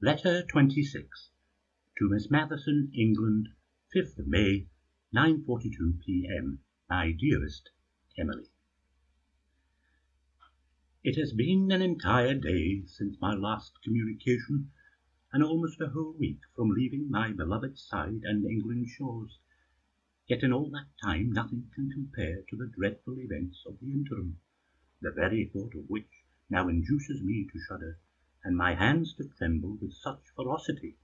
Letter 26. To Miss Matheson, England, 5th of May, 9:42 p.m. My dearest Emily. It has been an entire day since my last communication, and almost a whole week from leaving my beloved side and England's shores. Yet in all that time nothing can compare to the dreadful events of the interim, the very thought of which now induces me to shudder, and my hands to tremble with such ferocity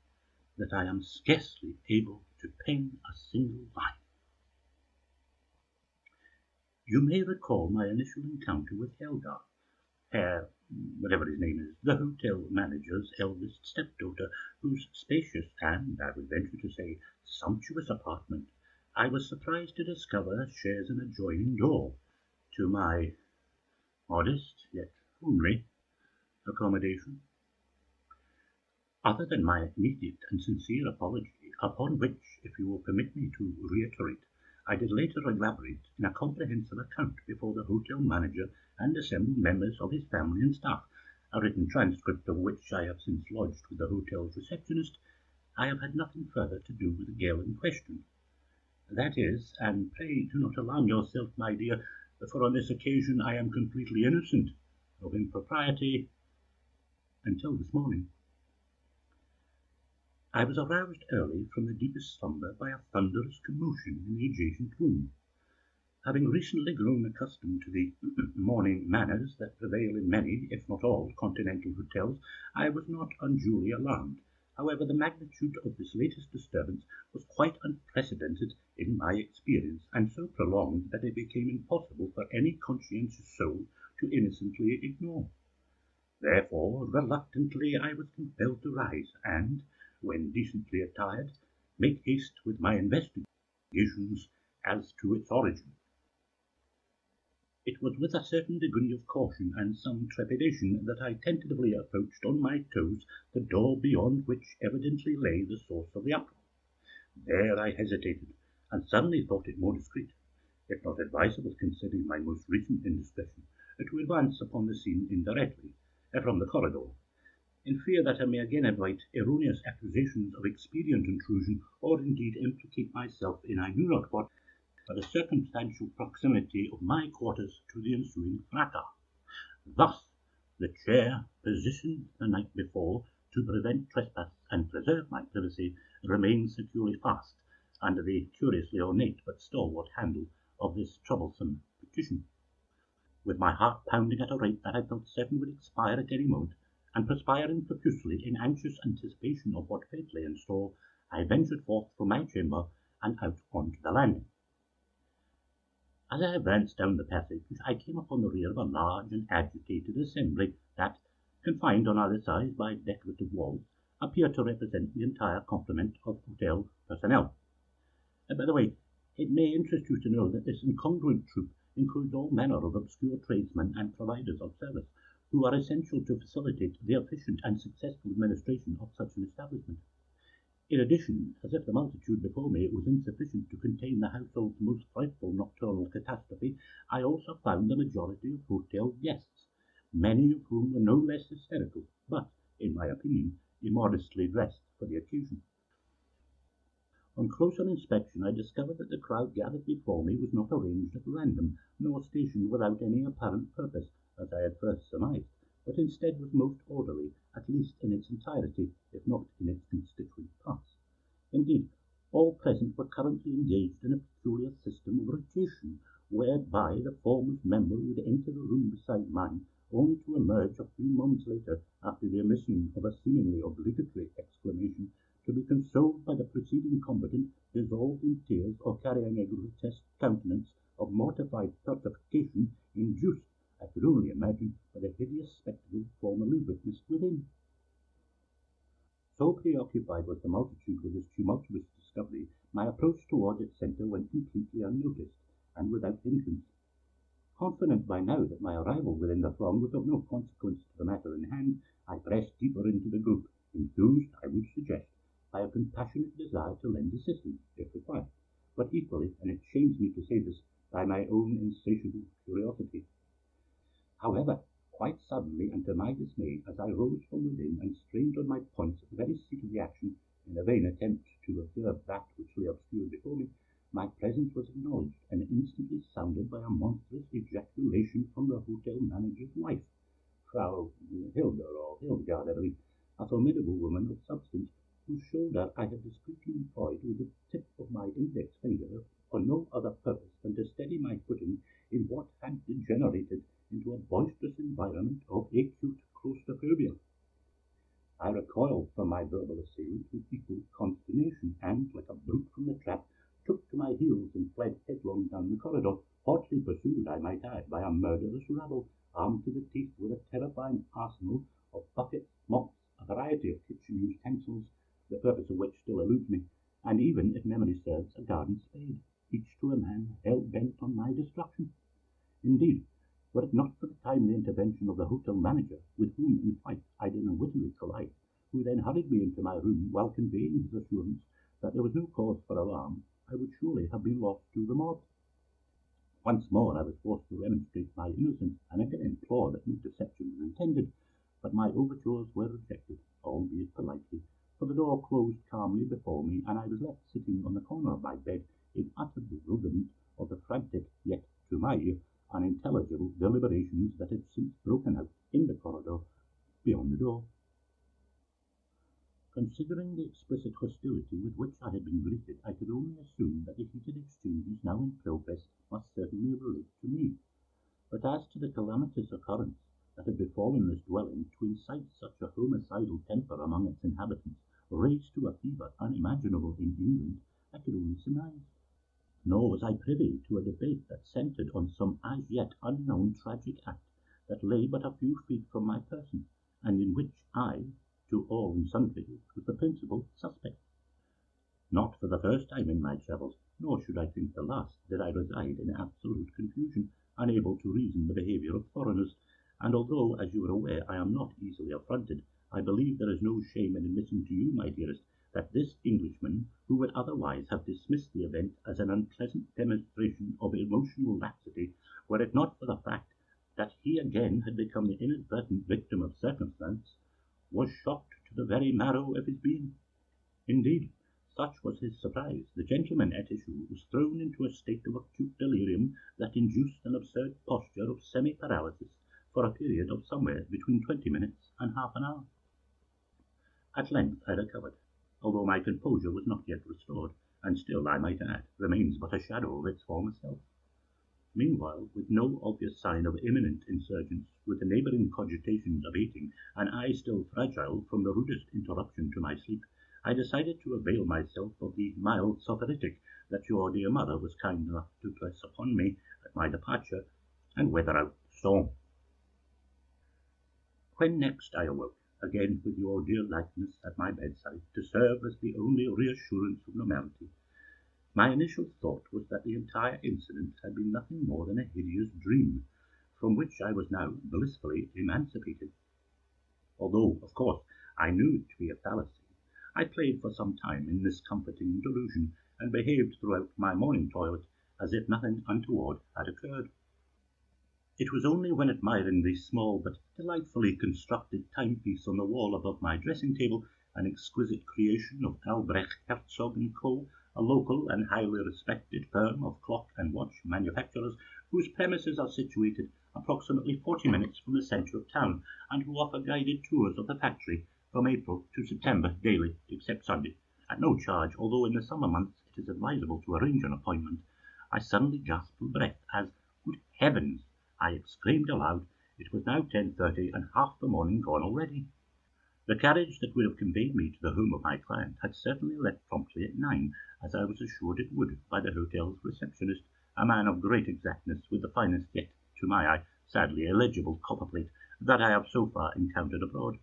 that I am scarcely able to pen a single line. You may recall my initial encounter with Helga, Herr, whatever his name is, the hotel manager's eldest stepdaughter, whose spacious and, I would venture to say, sumptuous apartment I was surprised to discover shares an adjoining door to my modest yet homely accommodation. Other than my immediate and sincere apology, upon which, if you will permit me to reiterate, I did later elaborate in a comprehensive account before the hotel manager and assembled members of his family and staff, a written transcript of which I have since lodged with the hotel's receptionist, I have had nothing further to do with the girl in question. That is, and pray do not alarm yourself, my dear, for on this occasion I am completely innocent of impropriety until this morning. I was aroused early from the deepest slumber by a thunderous commotion in the adjacent room. Having recently grown accustomed to the morning manners that prevail in many, if not all, continental hotels, I was not unduly alarmed. However, the magnitude of this latest disturbance was quite unprecedented in my experience, and so prolonged that it became impossible for any conscientious soul to innocently ignore. Therefore, reluctantly, I was compelled to rise, and, when decently attired, make haste with my investigations as to its origin. It was with a certain degree of caution and some trepidation that I tentatively approached on my toes the door beyond which evidently lay the source of the uproar. There I hesitated, and suddenly thought it more discreet, if not advisable considering my most recent indiscretion, to advance upon the scene indirectly, from the corridor, in fear that I may again invite erroneous accusations of expedient intrusion, or indeed implicate myself in I knew not what, but the circumstantial proximity of my quarters to the ensuing fracas. Thus, the chair, positioned the night before to prevent trespass and preserve my privacy, remained securely fast under the curiously ornate but stalwart handle of this troublesome petition. With my heart pounding at a rate that I felt certain would expire at any moment, and perspiring profusely in anxious anticipation of what fate lay in store, I ventured forth from my chamber and out on to the landing. As I advanced down the passage, I came upon the rear of a large and agitated assembly that, confined on either side by decorative walls, appeared to represent the entire complement of hotel personnel. By the way, it may interest you to know that this incongruent troop includes all manner of obscure tradesmen and providers of service, who are essential to facilitate the efficient and successful administration of such an establishment. In addition, as if the multitude before me was insufficient to contain the household's most frightful nocturnal catastrophe, I also found the majority of hotel guests, many of whom were no less hysterical, but, in my opinion, immodestly dressed for the occasion. On closer inspection, I discovered that the crowd gathered before me was not arranged at random, nor stationed without any apparent purpose, as I had first surmised, but instead was most orderly, at least in its entirety, if not in its constituent parts. Indeed, all present were currently engaged in a peculiar system of rotation, whereby the foremost member would enter the room beside mine, only to emerge a few moments later, after the emission of a seemingly obligatory exclamation, to be consoled by the preceding combatant, dissolved in tears, or carrying a grotesque countenance of mortified petrification, induced, I could only imagine, by the hideous spectacle formerly witnessed within. So preoccupied was the multitude with this tumultuous discovery, my approach toward its centre went completely unnoticed, and without hindrance. Confident by now that my arrival within the throng was of no consequence to the matter in hand, I pressed deeper into the group, enthused, I would suggest, by a compassionate desire to lend assistance, if required, but equally, and it shames me to say this, by my own insatiable curiosity. However, Quite suddenly, and to my dismay, as I rose from within and strained on my points at the very seat of the action, in a vain attempt to observe that which lay obscured before me, my presence was acknowledged and instantly sounded by a monstrous ejaculation from the hotel manager's wife, Frau Hilda, or Hildegard, I believe, a formidable woman of substance, whose shoulder I had discreetly employed with the tip of my index finger for no other purpose than to steady my footing in what had degenerated into a boisterous environment of acute claustrophobia. I recoiled from my verbal assailant with equal consternation, and, like a brute from the trap, took to my heels and fled headlong down the corridor, hotly pursued, I might add, by a murderous rabble, armed to the teeth with a terrifying arsenal of buckets, mops, a variety of kitchen utensils, the purpose of which still eludes me, and even, if memory serves, a garden spade, each to a man hell-bent on my destruction. Indeed, were it not for the timely intervention of the hotel manager, with whom, in fact, I did unwittingly collide, who then hurried me into my room while conveying his assurance that there was no cause for alarm, I would surely have been lost to the mob. Once more I was forced to remonstrate my innocence, and again implore that no deception was intended, but my overtures were rejected, albeit politely, for the door closed calmly before me, and I was left sitting on the corner of my bed in utter bewilderment of the frantic, yet, to my ear, unintelligible deliberations that had since broken out in the corridor beyond the door. Considering the explicit hostility with which I had been greeted, I could only assume that the heated exchanges now in progress must certainly relate to me. But as to the calamitous occurrence that had befallen this dwelling to incite such a homicidal temper among its inhabitants, raised to a fever unimaginable in England, I could only surmise. Nor was I privy to a debate that centred on some as yet unknown tragic act that lay but a few feet from my person, and in which I, to all and sundry, was the principal suspect. Not for the first time in my travels, nor should I think the last, did I reside in absolute confusion, unable to reason the behaviour of foreigners, and although, as you are aware, I am not easily affronted, I believe there is no shame in admitting to you, my dearest, that this Englishman, who would otherwise have dismissed the event as an unpleasant demonstration of emotional laxity, were it not for the fact that he again had become the inadvertent victim of circumstance, was shocked to the very marrow of his being. Indeed, such was his surprise, the gentleman at issue was thrown into a state of acute delirium that induced an absurd posture of semi-paralysis for a period of somewhere between 20 minutes and half an hour. At length I recovered, although my composure was not yet restored, and still, I might add, remains but a shadow of its former self. Meanwhile, with no obvious sign of imminent insurgence, with the neighbouring cogitations abating, and I still fragile from the rudest interruption to my sleep, I decided to avail myself of the mild soporific that your dear mother was kind enough to press upon me at my departure, and weather out the storm. When next I awoke, again with your dear likeness at my bedside, to serve as the only reassurance of normality, my initial thought was that the entire incident had been nothing more than a hideous dream, from which I was now blissfully emancipated. Although, of course, I knew it to be a fallacy, I played for some time in this comforting delusion, and behaved throughout my morning toilet as if nothing untoward had occurred. It was only when admiring the small but delightfully constructed timepiece on the wall above my dressing-table, an exquisite creation of Albrecht Herzog & Co., a local and highly respected firm of clock and watch manufacturers, whose premises are situated approximately 40 minutes from the centre of town, and who offer guided tours of the factory from April to September daily, except Sunday, at no charge, although in the summer months it is advisable to arrange an appointment. I suddenly gasped for breath as, good heavens! I exclaimed aloud. It was now 10:30, and half the morning gone already. The carriage that would have conveyed me to the home of my client had certainly left promptly at 9, as I was assured it would by the hotel's receptionist, a man of great exactness, with the finest yet, to my eye, sadly illegible copperplate that I have so far encountered abroad.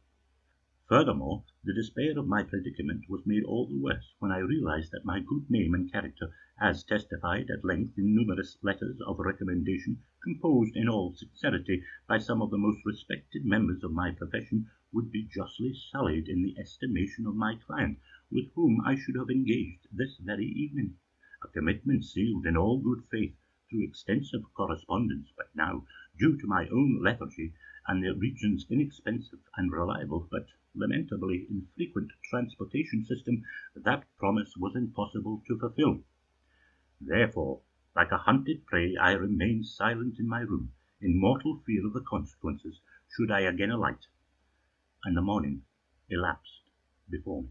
Furthermore, the despair of my predicament was made all the worse when I realized that my good name and character, as testified at length in numerous letters of recommendation, composed in all sincerity by some of the most respected members of my profession, would be justly sullied in the estimation of my client, with whom I should have engaged this very evening, a commitment sealed in all good faith through extensive correspondence, but now, due to my own lethargy and the region's inexpensive and reliable but lamentably infrequent transportation system, that promise was impossible to fulfill. Therefore, like a hunted prey, I remained silent in my room, in mortal fear of the consequences should I again alight, and the morning elapsed before me.